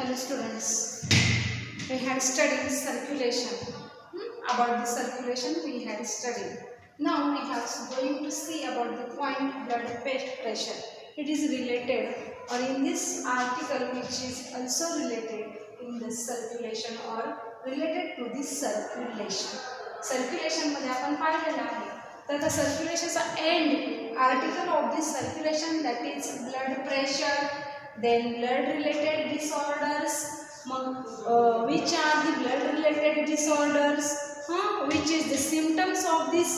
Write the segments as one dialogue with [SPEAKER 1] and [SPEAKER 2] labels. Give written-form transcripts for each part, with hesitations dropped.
[SPEAKER 1] Hello students, we had studied circulation. About the circulation we had studied. Now we are going to see about the point blood pressure. It is related or in this article which is also related in the circulation or related to the circulation. Circulation मध्ये आपण पाहिलेलं आहे तर the circulationचा end article of the circulation that is blood pressure, then blood related disorders, which are the blood related disorders, which is the symptoms of this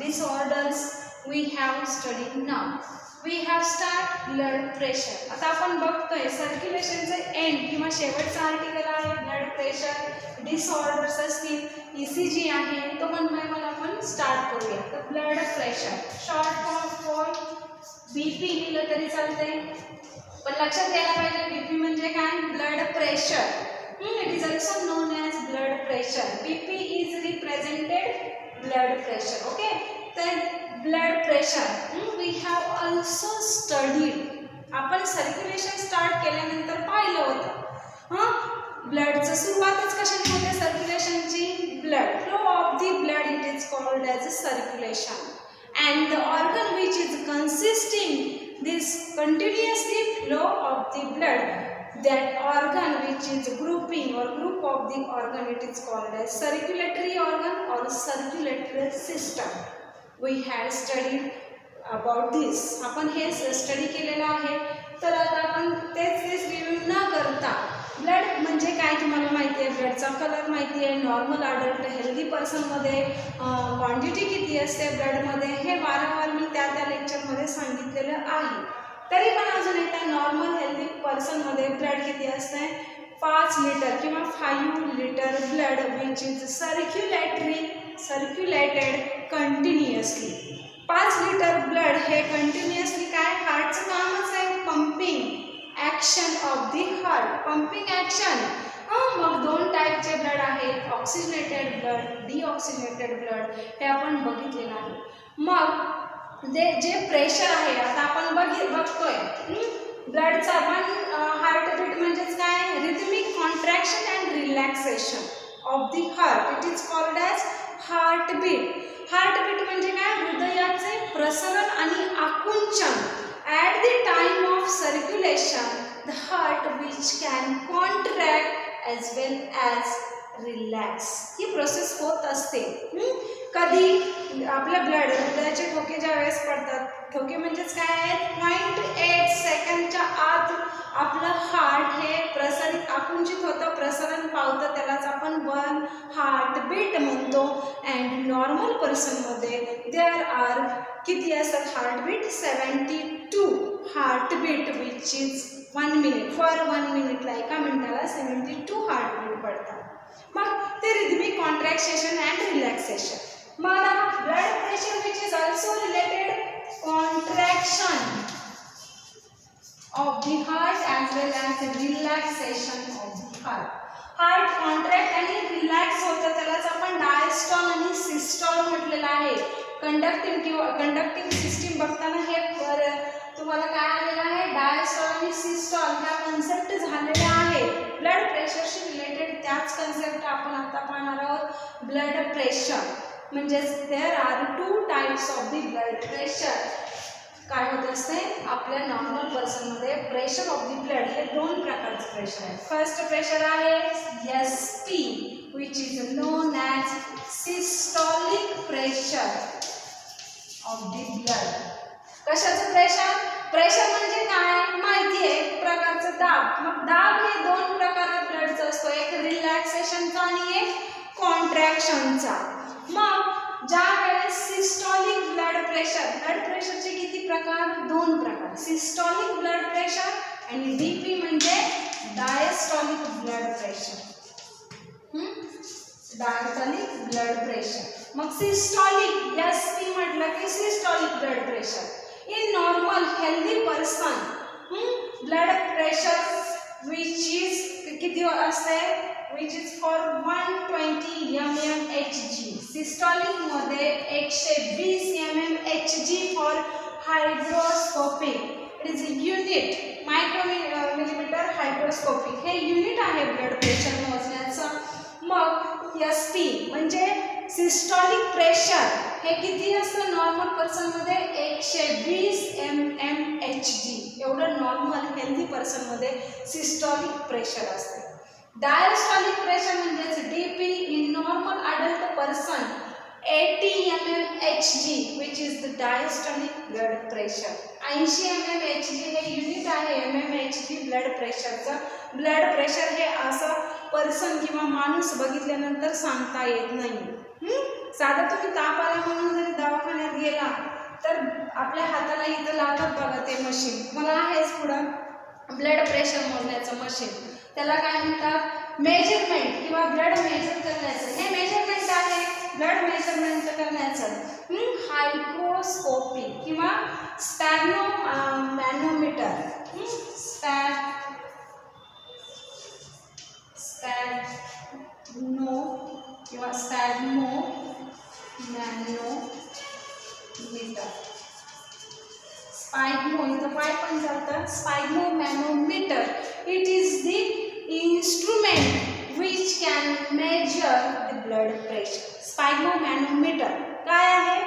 [SPEAKER 1] disorders we have studied now. We have start blood pressure. आता आपण बघतोय सर्क्युलेशनचे end किंवा शेवटचा article आहे blood pressure disorders असतील ECG आहे तो पण आपण स्टार्ट करूया. तर blood pressure short form for BP लिहिलं तरी चालतंय पण लक्षात घ्यायला पाहिजे BP म्हणजे काय blood pressure. It is also known as blood pressure. BP is represented blood pressure. Okay. Then blood pressure. We have also studied. आपण सर्क्युलेशन स्टार्ट केल्यानंतर पाहिलं होतं. ब्लडचं सुरुवातच कशाने होते सर्क्युलेशनची blood flow of the blood it is called as circulation and the organ which is consisting this continuously flow of the blood, that organ which is grouping or group of the organ it is called as circulatory organ or circulatory system. We had studied about this. आपण हे study केलेलं आहे तर आता आपण तेच review न करता ब्लड म्हणजे काय तुम्हाला माहिती आहे ब्लडचा कलर माहिती आहे नॉर्मल अडल्ट हेल्दी पर्सनमध्ये क्वांटिटी किती असते ब्लडमध्ये हे वारंवार मी त्या लेक्चरमध्ये सांगितलेलं आहे. तरी पण अजून एकदा नॉर्मल हेल्दी पर्सनमध्ये ब्लड किती असते 5 लिटर किंवा 5 litre blood which is circulated continuously. 5 litre blood हे कंटिन्युअसली काय हार्टचं कामच आहे pumping action of the heart pumping action. मग 2 टाईपचे ब्लड आहेत ऑक्सिजनेटेड ब्लड डिऑक्सिजनेटेड ब्लड हे आपण बघितलेलं आहे. मग जे प्रेशर आहे आता आपण बघतोय ब्लडचा आपण हार्टबीट म्हणजेच काय rhythmic contraction and relaxation of the heart it is called as heartbeat. Heartbeat म्हणजे काय हृदयाचे प्रसरण आणि आकुंचन. At the time of circulation, the heart which can contract as well as relax. He process होत असते. कधी आपल्या ब्लड हृदयाचे ठोके ज्या वेळेस पडतात ठोके म्हणजेच काय आहेत 0.8 सेकंडच्या आत आपलं हार्ट हे प्रसारित आकुंचित होतं प्रसरण पावतं त्यालाच आपण 1 हार्टबीट म्हणतो. अँड नॉर्मल पर्सनमध्ये देअर आर किती असतात heartbeat 72 heartbeat which is 1 minute for 1 मिनिटला एका मिनिटाला 72 हार्टबीट पडतात. मग ते रिथमिक कॉन्ट्रॅक्शन अँड रिलॅक्सेशन. मग blood pressure which is also related contraction of the heart as well as the relaxation of the heart. Heart contract आणि relax होतं त्यालाच आपण डायस्टॉल आणि सिस्टॉल म्हटलेलं आहे. कंडक्टिंग सिस्टीम बघताना हे तुम्हाला काय आलेलं आहे डायस्टॉल आणि सिस्टॉल ह्या कन्सेप्ट झालेल्या आहेत. ब्लड प्रेशरशी रिलेटेड त्याच कन्सेप्ट आपण आता पाहणार आहोत. ब्लड प्रेशर म्हणजेच there are 2 types of the blood pressure. काय होत असते आपल्या नॉर्मल पर्सनमध्ये प्रेशर ऑफ द ब्लड हे 2 प्रकारचे प्रेशर आहे. फर्स्ट प्रेशर आहे SP which is known as systolic pressure of the blood. कशाचं प्रेशर म्हणजे काय माहिती आहे एक प्रकारचं दाब. मग दाब हे 2 प्रकारात ब्लडचा असतो एक रिलॅक्सेशनचा आणि एक कॉन्ट्रॅक्शनचा. मग ज्या वेळेस सिस्टॉलिक ब्लड प्रेशरचे किती प्रकार 2 प्रकार सिस्टॉलिक ब्लड प्रेशर आणि DP म्हणजे diastolic blood pressure. Diastolic blood pressure. मग सिस्टॉलिक SP म्हटलं की systolic blood pressure in normal healthy person blood pressure which is किती असते which is for 120 mmHg. Systolic मध्ये 120 mmHg for hydroscopic. It is a unit. Micromillimetre hygroscopic हे unit आहे blood pressure मोजण्याचं. मग SP म्हणजे सिस्टॉलिक प्रेशर हे किती असतं नॉर्मल पर्सनमध्ये 120 mmHg एवढं नॉर्मल हेल्दी पर्सनमध्ये सिस्टॉलिक प्रेशर असते. डायस्टॉलिक प्रेशर म्हणजेच DP in normal adult person 80 mmHg which is the diastolic blood pressure. 80 mmHg हे युनिट आहे mmHg ब्लड प्रेशरचं. ब्लड प्रेशर हे असं पर्सन किंवा माणूस बघितल्यानंतर सांगता येत नाही. साधा तुम्ही ताप आला म्हणून जरी दवाखान्यात गेला तर आपल्या हाताला इथं लावतात बघा ते मशीन, मला आहेच पुढं ब्लड प्रेशर मोजण्याचं मशीन. त्याला काय म्हणतात मेजरमेंट किंवा ब्लड मेजर करण्याचं. हे मेजरमेंट आहे ब्लड मेजरमेंट करण्याचं. हायग्रोस्कोपिक किंवा स्पॅग्नो मॅनोमीटर. स्पॅग्नो किंवा स्पॅग्नो मॅनोमीटर. स्पायग्नो इथं पाय पण चालतं. Sphygmomanometer it is the instrument which can measure the blood pressure. Sphygmomanometer काय आहे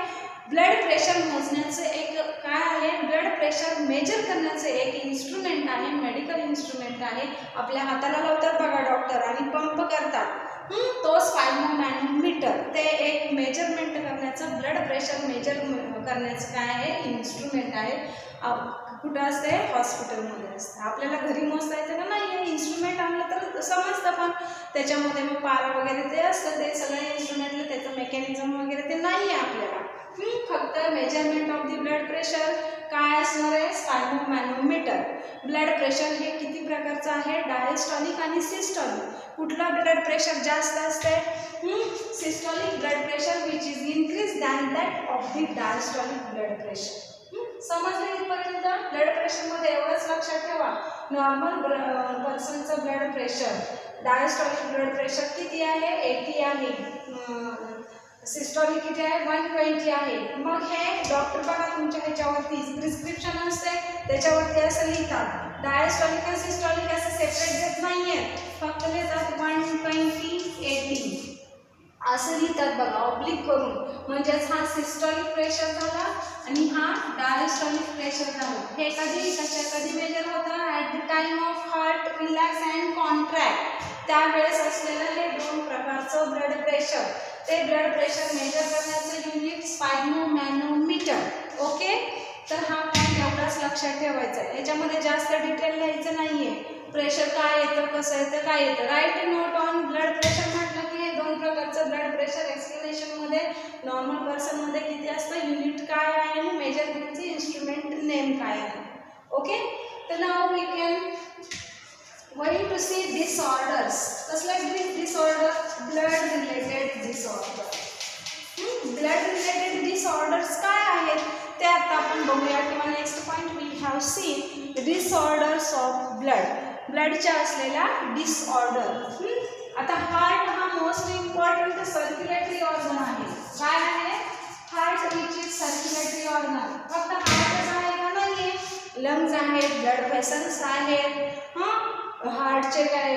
[SPEAKER 1] ब्लड प्रेशर मोजण्याचं एक काय आहे ब्लड प्रेशर मेजर करण्याचं एक इन्स्ट्रुमेंट आहे, मेडिकल इन्स्ट्रुमेंट आहे. आपल्या हाताला लावतात बघा डॉक्टर आणि पंप करतात तो स्पायग्नो मॅनोमीटर. ते एक मेजरमेंट करण्याचं ब्लड प्रेशर मेजर करण्याचं काय आहे इन्स्ट्रुमेंट आहे. कुठं असते हॉस्पिटलमध्ये असते. आपल्याला घरी मोजता येतं का नाही आहे इन्स्ट्रुमेंट आणलं तर समजतं पण त्याच्यामध्ये मग पारा वगैरे ते असतं ते सगळे इन्स्ट्रुमेंटला त्याचं मेकॅनिझम वगैरे ते नाही आहे आपल्याला. फक्त measurement of the blood pressure काय असणार आहे स्पायग्नो मॅनोमीटर. ब्लड प्रेशर हे किती प्रकारचं आहे डायस्टॉलिक आणि सिस्टॉलिक. कुठला ब्लड प्रेशर जास्त असते systolic blood pressure which is increase than that of the diastolic blood pressure. समजलं इथपर्यंत. ब्लड प्रेशरमध्ये एवढंच लक्षात ठेवा नॉर्मल पर्सनचं blood pressure diastolic blood pressure किती आहे 80 आहे. सिस्टॉलिक किती आहे 120 आहे. मग हे डॉक्टर बघा तुमच्या ह्याच्यावरती प्रिस्क्रिप्शन असते त्याच्यावरती असं लिहितात डायस्टॉलिक आणि सिस्टॉलिक असं सेपरेट देत नाही आहे, फक्त लिहितात 120 80 असं लिहितात बघा ऑब्लिक करून. म्हणजेच हा सिस्टॉलिक प्रेशर झाला आणि हा डायस्टॉलिक प्रेशर झाला. हे कधी मेजर होतं at the time of heart relax and contract. त्यावेळेस असलेलं हे दोन प्रकारचं ब्लड प्रेशर. ते ब्लड प्रेशर मेजर करण्याचं युनिट स्पायग्नो मॅनोमीटर. ओके तर हा पॉईंट एवढाच लक्षात ठेवायचा आहे. याच्यामध्ये जास्त डिटेल लिहायचं नाही आहे. प्रेशर काय येतं कसं येतं काय येतं. Write note on blood pressure म्हटलं की हे दोन प्रकारचं ब्लड प्रेशर एक्सप्लेनेशनमध्ये नॉर्मल पर्सनमध्ये किती असतं युनिट काय आहे आणि मेजरमेंटची इन्स्ट्रुमेंट नेम काय आहे. ओके तर now we can going to see disorders. कसले disorder blood related disorder. Blood related disorders काय आहेत ते आता आपण बघूया किंवा next point we have seen disorders of blood. ब्लडच्या असलेल्या डिसऑर्डर. आता हार्ट हा मोस्ट इम्पॉर्टंट सर्क्युलेटरी ऑर्गन आहे. काय आहे heart which is circulatory organ. फक्त हार्टच आहे का नाही आहे, लंग्स आहेत ब्लड व्हेसल्स आहेत. हार्टचे काय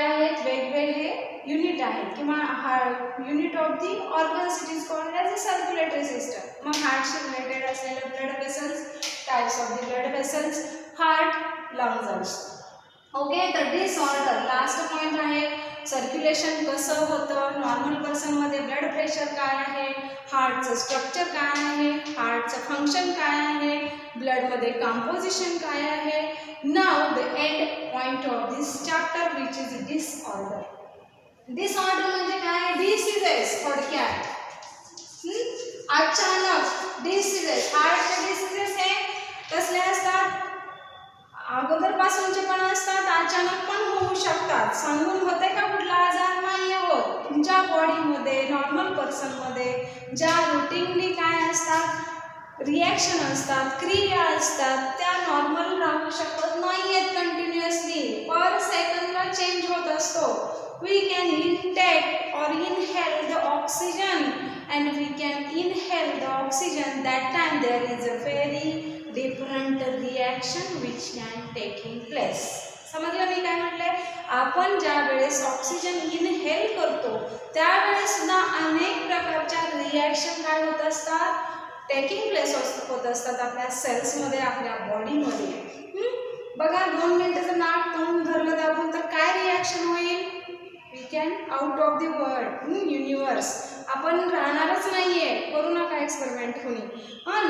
[SPEAKER 1] आहेत वेगवेगळे युनिट आहेत किंवा unit of the organs it is called as a circulatory system. मग हार्टशी रिलेटेड असलेले blood vessels types of the blood vessels heart lungs also. Okay तर डिसऑर्डर लास्ट पॉईंट आहे सर्क्युलेशन कसं होतं नॉर्मल पर्सनमध्ये, ब्लड प्रेशर काय आहे, हार्टचं स्ट्रक्चर काय आहे, हार्टचं फंक्शन काय आहे, ब्लडमध्ये कंपोजिशन काय आहे. नाव the end point of this chapter which is disorder. Disorder म्हणजे काय डिसीजेस थोडक्यात. अचानक डिसीजेस हार्टचे डिसीजेस हे कसले असतात अगोदरपासूनचे पण असतात अचानक पण होऊ शकतात. सांगून होते का कुठला आजार नाही होत. तुमच्या बॉडीमध्ये नॉर्मल पर्सनमध्ये ज्या रुटीनली काय असतात रिॲक्शन असतात क्रिया असतात त्या नॉर्मल राहू शकत नाही आहेत कंटिन्युअसली. पर सेकंडला चेंज होत असतो. We can intake or inhale the oxygen and we can inhale the oxygen that time there is a very different reaction reaction which can taking place. समजलं मी काय म्हटलंय? आपण ज्या वेळेस ऑक्सिजन इनहेल करतो त्यावेळेस सुद्धा अनेक प्रकारच्या रिॲक्शन काय होत असतात, टेकिंग प्लेस होत असतात आपल्या सेल्समध्ये, आपल्या बॉडीमध्ये. बघा 2 मिनिटं जर नाक तोंड धरलं दाबून तर काय रिॲक्शन होईल? We can out of the world, universe. आपण राहणारच नाहीये. करू नका एक्सपेरिमेंट कोणी.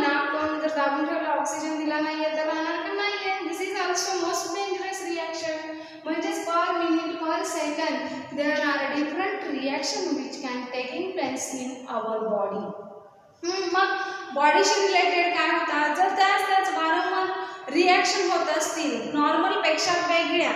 [SPEAKER 1] नाक तोंड जर दाबून ठेवलं, ऑक्सिजन दिला नाहीये तर राहणार का नाहीये? This is also most dangerous reaction. म्हणजेच per minute per second there are different reaction which can taking place in our body. मग बॉडीशी रिलेटेड काय होतात? जर त्याच वारंवार रिॲक्शन होत असतील नॉर्मलपेक्षा वेगळ्या,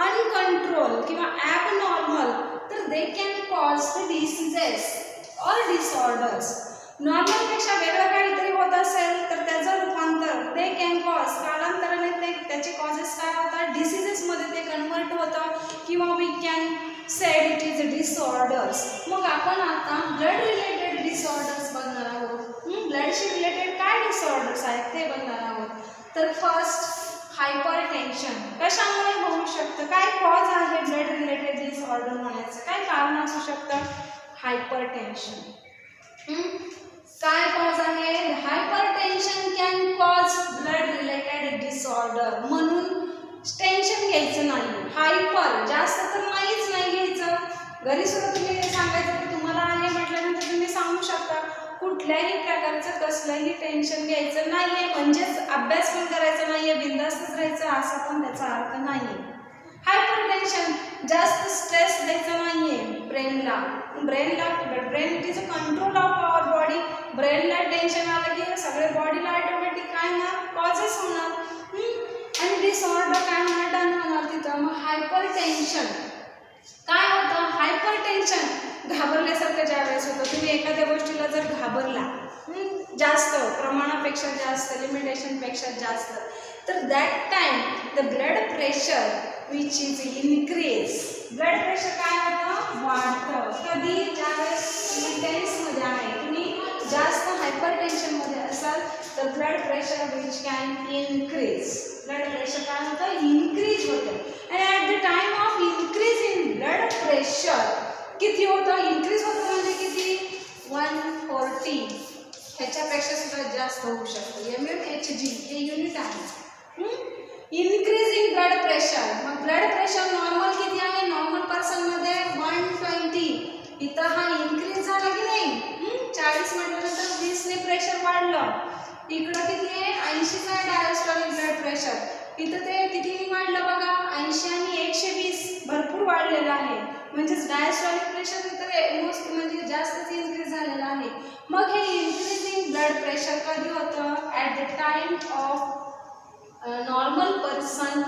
[SPEAKER 1] अनकंट्रोल किंवा ॲबनॉर्मल, तर they can cause the diseases or disorders. नॉर्मलपेक्षा वेगळं काहीतरी होत असेल तर त्याचं रूपांतर दे कॅन कॉज, कालांतराने त्याचे कॉजेस काय होतात? डिसीजेसमध्ये ते कन्वर्ट होतं किंवा we can said it is disorders. मग आपण आता ब्लड रिलेटेड डिसऑर्डर्स बघणार आहोत. ब्लडशी रिलेटेड काय डिसऑर्डर्स आहेत ते बघणार आहोत. तर फर्स्ट हायपरटेन्शन कशामुळे होऊ शकतं? काय कॉज आहे ब्लड रिलेटेड डिसऑर्डर होण्याचं? काय कारण असू शकतं? हायपरटेन्शन. काय कॉज आहे? Hypertension can cause blood related disorder. म्हणून टेन्शन घ्यायचं नाही. हायपर जास्त तर नाहीच नाही घ्यायचं. घरी सुद्धा तुम्ही सांगायचं की तुम्हाला आहे म्हटल्यानंतर तुम्ही सांगू शकता. कुठल्याही प्रकारचं कसलंही टेन्शन घ्यायचं नाहीये. म्हणजेच अभ्यास पण करायचा नाहीये, बिंदास्तच राहायचं असं पण त्याचा अर्थ नाहीये. हायपरटेन्शन जास्त स्ट्रेस द्यायचा नाहीये ब्रेनला. Brain it is a control of our body. ब्रेनला टेन्शन आलं की सगळे बॉडीला ऑटोमॅटिक काय होणार? कॉजेस होणार. आणि डिसऑर्डर काय होणार? डन होणार तिथं. मग हायपरटेन्शन काय होतं? हायपरटेन्शन घाबरल्यासारखं ज्या वेळेस होतं. तुम्ही एखाद्या गोष्टीला जर घाबरला जास्त प्रमाणापेक्षा जास्त, लिमिटेशनपेक्षा जास्त, तर that time the blood pressure which is increase. Blood pressure काय होतं? वाढतं. कधी? ज्यावेळेस इंटेन्समध्ये आहे, तुम्ही जास्त हायपरटेन्शनमध्ये असाल तर blood pressure which can increase. Blood pressure काय होतं? इनक्रीज होतं. आणि at the time of increase in blood pressure किती होतं? इनक्रीज होतं म्हणजे किती? 140. ह्याच्यापेक्षा सुद्धा जास्त होऊ शकतं. mmHg हे युनिट आहे. Increase in blood pressure. मग ब्लड प्रेशर नॉर्मल किती आहे? नॉर्मल पर्सनमध्ये 120. इथं हा इनक्रीज झाला की नाही? 40 म्हटल्यानंतर 20ने प्रेशर वाढलं. इकडं किती आहे? 80चा डायस्टोलिक ब्लड प्रेशर. इथं ते किती वाढलं बघा? 80 आणि 120 भरपूर वाढलेलं आहे. म्हणजेच डायस्टोलिक प्रेशर इथं मोस्ट म्हणजे जास्तच इन्क्रीज झालेलं आहे. मग हे इन्क्रीजिंग ब्लड प्रेशर कधी होतं? At the time of normal person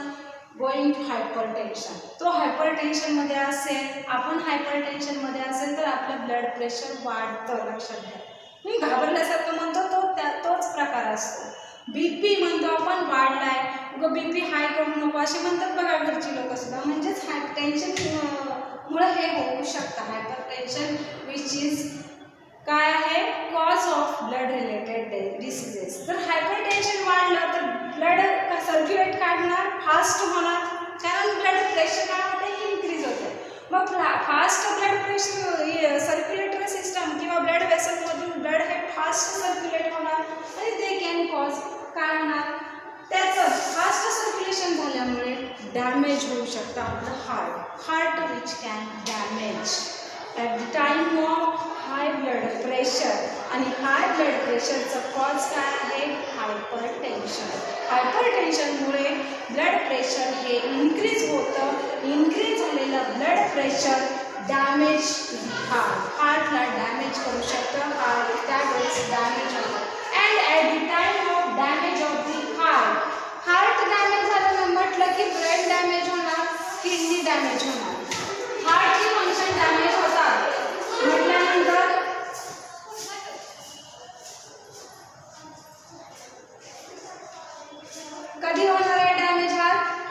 [SPEAKER 1] going to hypertension. तो हायपरटेन्शनमध्ये असेल, आपण हायपरटेन्शनमध्ये असेल तर आपलं ब्लड प्रेशर वाढतं. लक्षात घ्या. मी घाबरल्यासारखं म्हणतो तोच प्रकार असतो. बीपी म्हणतो आपण वाढलाय, उगं बीपी हाय करू नको असे म्हणतात बघा घरची लोक सुद्धा. म्हणजेच टेन्शन मुळे हे होऊ शकतं. हायपरटेन्शन विच इज काय आहे? Cause of blood related diseases. जर हायपरटेन्शन वाढलं तर ब्लड सर्क्युलेट काढणार, फास्ट होणार, कारण ब्लड प्रेशर काय होतं? इन्क्रीज होते. मग fast blood pressure circulatory system किंवा ब्लड वेसलमधून ब्लड हे फास्ट सर्क्युलेट होणार आणि ते कॅन कॉज काय होणार? त्याचं फास्ट सर्क्युलेशन झाल्यामुळे डॅमेज होऊ शकतं आपलं heart which can damage at the time of high blood pressure. आणि हाय ब्लड प्रेशरचं कॉज काय आहे? हायपरटेन्शन. हायपरटेन्शनमुळे ब्लड प्रेशर हे इन्क्रीज होतं. इन्क्रीज झालेलं ब्लड प्रेशर डॅमेज हार्टला डॅमेज करू शकतं. हार्ट त्यावेळेस डॅमेज होतं. And at the time of damage of the heart damage झालं म्हटलं की ब्रेन डॅमेज होणार, किडनी डॅमेज होणार. हार्टची फंक्शन डॅमेज होतात म्हटल्यानंतर कधी होणार आहे डॅमेज?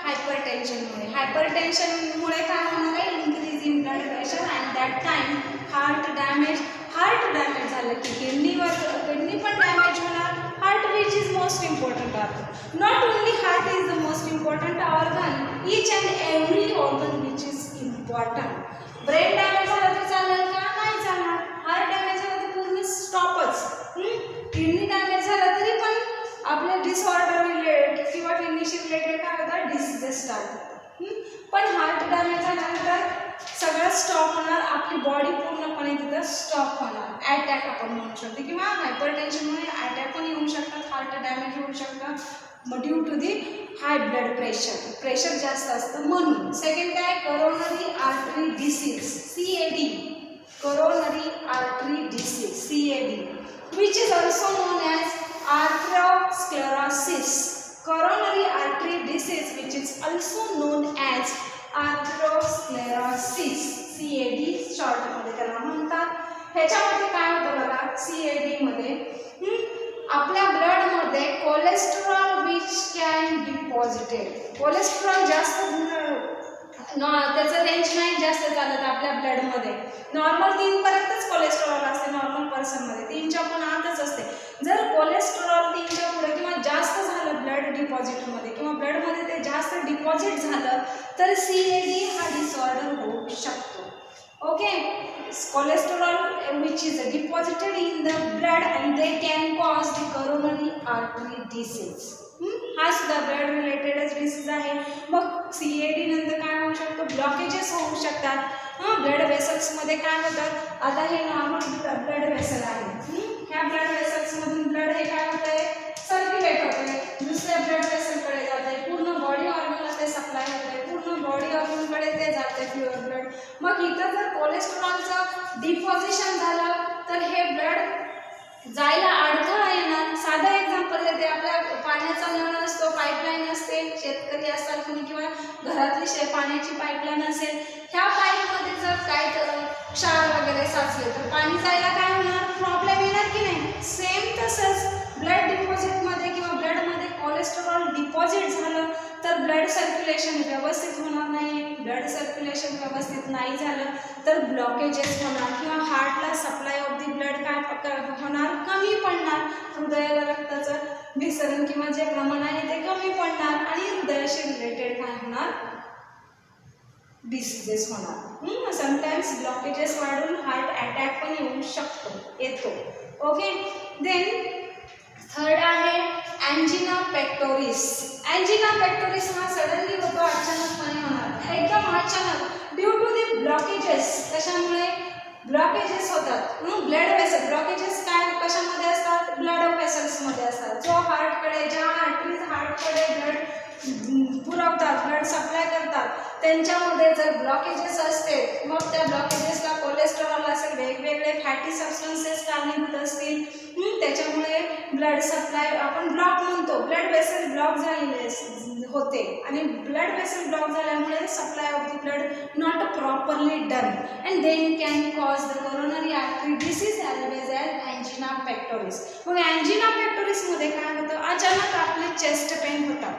[SPEAKER 1] हायपरटेन्शनमुळे. हायपरटेन्शनमुळे काय होणार आहे? Increase in blood pressure and that time heart damage. Heart damage झालं की किडनी पण डॅमेज होणार. Heart which is most important organ. Not only heart is the most important organ, each and every organ which is important. Brain damage झाला तर चालेल का? नाही चालणार. हार्ट डॅमेज झाला तर पूर्ण स्टॉपच. किडनी डॅमेज झाला तरी पण आपले डिसऑर्डर रिलेटेड किंवा किडनीशी रिलेटेड काय होतात, डिसीजेस स्टार्ट होतात. पण हार्ट डॅमेज झाल्यानंतर सगळं स्टॉप होणार, आपली बॉडी पूर्णपणे तिथं स्टॉप होणार. अटॅक आपण म्हणू शकतो किंवा हायपरटेन्शनमुळे अटॅक पण येऊ शकतात, हार्ट डॅमेज होऊ शकतात due to the high blood pressure. Pressure जास्त असतं म्हणून. सेकंड काय, coronary artery disease, CAD, coronary artery disease, CAD, which is also known as atherosclerosis. Coronary artery disease, which is also known as atherosclerosis, CAD short मध्ये त्याला म्हणतात. ह्याच्यामध्ये काय होतं बघा, CAD मध्ये आपल्या ब्लड मध्ये cholesterol which can deposited, cholesterol जास्त त्याचं रेंज नाही जास्त चालत आपल्या ब्लडमध्ये. नॉर्मल 3 पर्यंतच कोलेस्टेरॉल असते नॉर्मल पर्सनमध्ये, 3च्या पण आतच असते. जर कोलेस्टेरॉल 3च्या पुढे किंवा जास्त झालं ब्लड डिपॉझिटमध्ये किंवा ब्लडमध्ये ते जास्त डिपॉझिट झालं तर CAD हा डिसऑर्डर होऊ शकतो. Okay, cholesterol which is deposited in the blood and they can cause the coronary artery disease. हा सुद्धा ब्लड रिलेटेडच डिसीज आहे. मग CAD नंतर काय होऊ शकतो, ब्लॉकेजेस होऊ शकतात. ब्लड वेसल्स मध्ये काय होतात, आता हे नॉर्मल ब्लड वेसल आहे. ह्या ब्लड वेसल्स मधून ब्लड हे काय होतंय, सर्क्युलेट होतंय, दुसऱ्या ब्लड वेसलकडे जातंय, पूर्ण बॉडी ऑर्गनला ते सप्लाय होतंय, पूर्ण बॉडी ऑर्गनकडे ते जाते प्युअर ब्लड. मग इथं जर कोलेस्ट्रॉलचं डिपॉझिशन झालं तर हे ब्लड जायला अडथळा येणार. साधा एक्झाम्पल देते, आपल्या पाण्याचा नळ असतो, पाईपलाईन असते, शेतकरी असतात कुणी किंवा घरातली पाण्याची पाईपलाईन असेल, ह्या पाईपमध्ये जर काय क्षार वगैरे साचले तर पाणी जायला काय होणार, प्रॉब्लेम येणार की नाही. सेम तसंच ब्लड डिपॉझिटमध्ये किंवा ब्लडमध्ये कोलेस्टेरॉल डिपॉझिट झालं तर ब्लड सर्क्युलेशन व्यवस्थित होणार नाही. ब्लड सर्क्युलेशन व्यवस्थित नाही झालं तर ब्लॉकेजेस होणार किंवा हार्टला सप्लाय ऑफ दी ब्लड काय होणार, कमी पडणार. हृदयाला रक्ताचं विसरण किंवा जे प्रमाण आहे ते कमी पडणार आणि हृदयाशी रिलेटेड काय होणार, डिसीजेस होणार. समटाइम्स ब्लॉकेजेस वाढून हार्ट अटॅक पण येतो. ओके, देन थर्ड आहे अँजिना पेक्टोरिस. अँजिना पेक्टोरिस हा सडनली होतो, अचानकपणे होणार, एकदम अचानक ड्यू टू दी ब्लॉकेजेस. कशामुळे ब्लॉकेजेस होतात, ब्लड वेसल ब्लॉकेजेस काय कशामध्ये असतात, ब्लड वेसल्स मध्ये असतात. जो हार्टकडे, ज्या आर्टरीज हार्टकडे ब्लड पुरवतात, ब्लड सप्लाय करतात, त्यांच्यामध्ये जर ब्लॉकेजेस असते मग त्या ब्लॉकेजेसला कोलेस्टेरॉल असेल, वेगवेगळे फॅटी सबस्टन्सेस कारणीभूत असतील, त्याच्यामुळे ब्लड सप्लाय आपण ब्लॉक म्हणतो, ब्लड वेसल ब्लॉक झालेले होते आणि ब्लड वेसल ब्लॉक झाल्यामुळे supply of the blood not properly done and then can cause the coronary artery disease as well as angina pectoris. मग अँजिना पेक्टोरिस मध्ये काय होतं, अचानक आपले चेस्ट पेन होतात,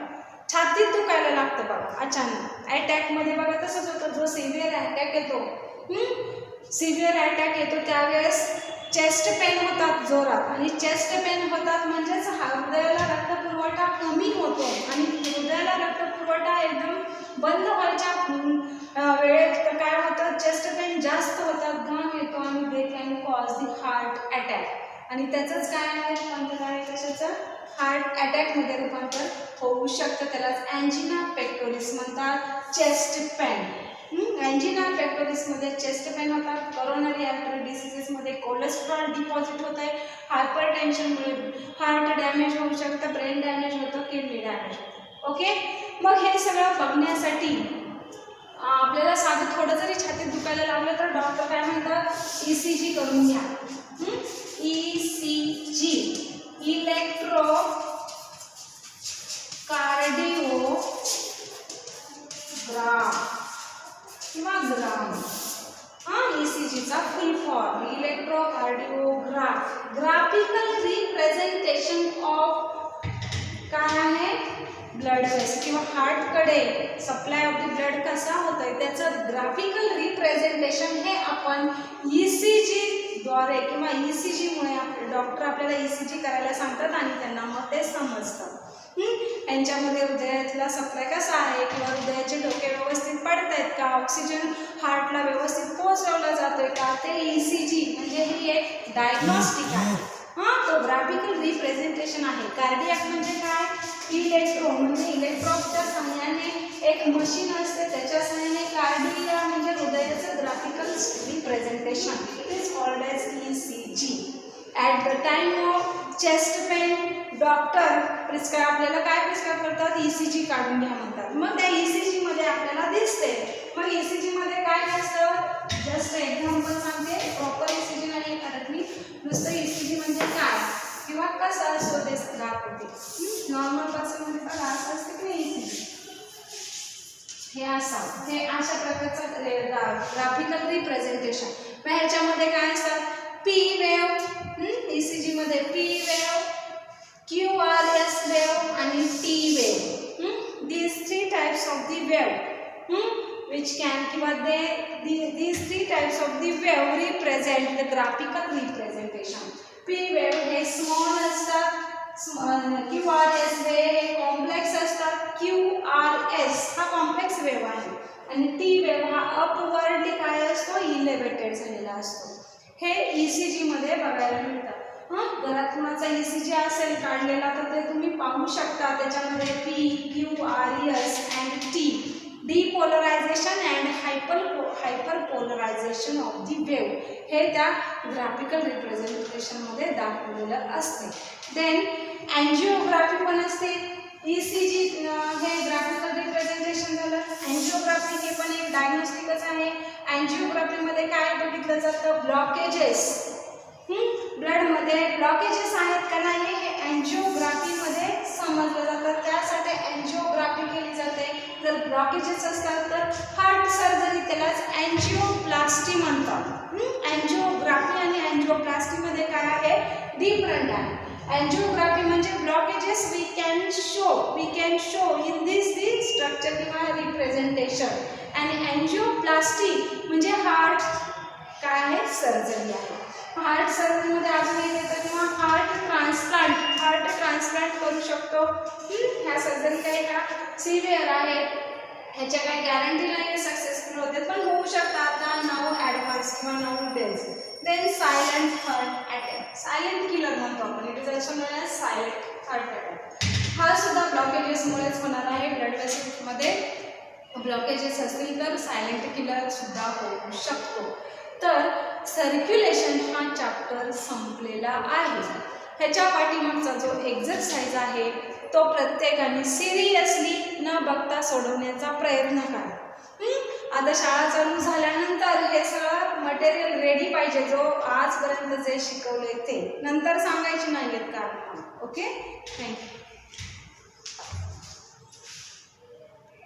[SPEAKER 1] छातीत दुखायला लागतं बघा अचानक. अटॅकमध्ये बघा तसंच होतं, जो सिव्हिअर अटॅक येतो, सिव्हिअर अटॅक येतो त्यावेळेस चेस्ट पेन होतात जोरात, आणि चेस्ट पेन होतात म्हणजेच हृदयाला रक्तपुरवठा कमी होतो आणि हृदयाला रक्तपुरवठा एकदम बंद व्हायच्या वेळेत काय होतं, चेस्ट पेन जास्त होतात, घाम येतो आणि दे can cause the heart attack. आणि त्याचंच काय आहे, रूपांतर आहे कशाचं, हार्ट अटॅकमध्ये रूपांतर होऊ शकतं. त्यालाच अँजिना पेक्टोरिस म्हणतात, चेस्ट पेन. अँजिना पेक्टोरिसमध्ये चेस्ट पेन होतात, कोरोनरी आर्टरी डिसीजेसमध्ये कोलेस्ट्रॉल डिपॉझिट होत आहे, हायपर टेन्शनमुळे हार्ट डॅमेज होऊ शकतं, ब्रेन डॅमेज होतं, किडनी डॅमेज होतं. ओके, मग हे सगळं बघण्यासाठी आपल्याला साधं थोडं जरी छातीत दुखायला लागलं तर डॉक्टर काय म्हणतात, ECG करून घ्या. ECG, इलेक्ट्रो कार्डिओग्राफ किंवा ग्राम. ECGचा full form electrocardiograph, graphical representation of काय आहे, ब्लड वेसल किंवा हार्टकडे सप्लाय ऑफ द ब्लड कसा होतोय त्याचं ग्राफिकल रिप्रेझेंटेशन हे आपण ECG द्वारे किंवा ECG मुळे डॉक्टर आपल्याला ECG करायला सांगतात आणि त्यांना मग ते समजतं. यांच्यामध्ये हृदयातला सप्लाय कसा आहे किंवा हृदयाचे ठोके व्यवस्थित पडत आहेत का, ऑक्सिजन हार्टला व्यवस्थित पोहोचवला जातोय का, ते ECG म्हणजे ही एक डायग्नॉस्टिक आहे. तो ग्राफिकल रिप्रेझेंटेशन आहे. कार्डियक म्हणजे काय, इलेक्ट्रो म्हणजे इलेक्ट्रॉनच्या सहाय्याने एक मशीन असते, त्याच्या सहाय्याने कार्डिया म्हणजे हृदयाचं graphical representation, it is called as ECG. At the time of chest pain doctor आपल्याला काय प्रिस्क्राईब करतात, ECG काढून घ्या म्हणतात. मग त्या ECG मध्ये आपल्याला दिसते. मग ECG मध्ये काय असतं, जस्ट एक्झाम्पल सांगते. प्रॉपर ECG नाही करत मी, नुसतं ECG म्हणजे काय किंवा कसं असतो ते दाखवते. नॉर्मल पर्सनमध्ये बघा असं असतं की ECG हे असं, हे अशा प्रकारचं ग्राफिकल रिप्रेझेंटेशन. मग ह्याच्यामध्ये काय असतात, P वेव्ह, ECG मध्ये P वेव्ह, QRS wave आणि T wave. These three types of the wave, which can किंवा these three types of the wave represent the graphical representation. P wave हे small असतात, QRS wave हे complex असतात, QRS हा complex wave आहे आणि T wave हा upwardly काय असतो, इलेव्हेटेड झालेला असतो. हे ECG मध्ये बघायला मिळतात. घरात कुणाचा ECG असेल काढलेला तर ते तुम्ही पाहू शकता. त्याच्यामध्ये P, QRS and T, depolarisation and hyperpolarisation of the wave हे त्या ग्राफिकल रिप्रेझेंटेशनमध्ये दाखवलेलं असते. देन अँजिओग्राफी पण असते. ECG हे ग्राफिकल रिप्रेझेंटेशन झालं. अँजिओग्राफी हे पण एक डायग्नोस्टिकच आहे. अँजिओग्राफीमध्ये काय बघितलं जातं, ब्लॉकेजेस, ब्लडमध्ये ब्लॉकेजेस आहेत का नाही हे अँजिओग्राफीमध्ये समजलं जातं. त्यासाठी अँजिओग्राफी केली जाते. जर ब्लॉकेजेस असतात तर हार्ट सर्जरी त्यालाच अँजिओप्लास्टी म्हणतात. अँजिओग्राफी आणि अँजिओप्लास्टीमध्ये काय आहे, डिफरंट आहे. अँजिओग्राफी म्हणजे blockages we can show in this the structure किंवा रिप्रेझेंटेशन, आणि अँजिओप्लास्टी म्हणजे हार्ट काय आहे, सर्जरी आहे. हार्ट सर्जरीमध्ये अजून एक येतं किंवा हार्ट ट्रान्सप्लांट करू शकतो. ह्या सर्जरी काही का सिव्हिअर आहेत, ह्याच्या काही गॅरंटी नाही सक्सेसफुल होते, पण होऊ शकतात आता नाऊ ॲडव्हान्स किंवा nowadays. Then silent heart attack, silent killer म्हणतो आपण, it is also known as silent heart attack. हा सुद्धा ब्लॉकेजेसमुळेच होणार आहे. ब्लड वेसल्समध्ये ब्लॉकेजेस असतील तर सायलेंट किलर सुद्धा होऊ शकतो. तर सर्क्युलेशन हा चॅप्टर संपलेला आहे. ह्याच्या पाठीमागचा जो एक्झरसाइज आहे तो प्रत्येकाने सिरियसली न बघता सोडवण्याचा प्रयत्न करा. आता शाळा चालू झाल्यानंतर हे सगळं मटेरियल रेडी पाहिजे, जो आजपर्यंत जे शिकवले ते नंतर सांगायचे नाही आहेत कारण. Okay, thank you.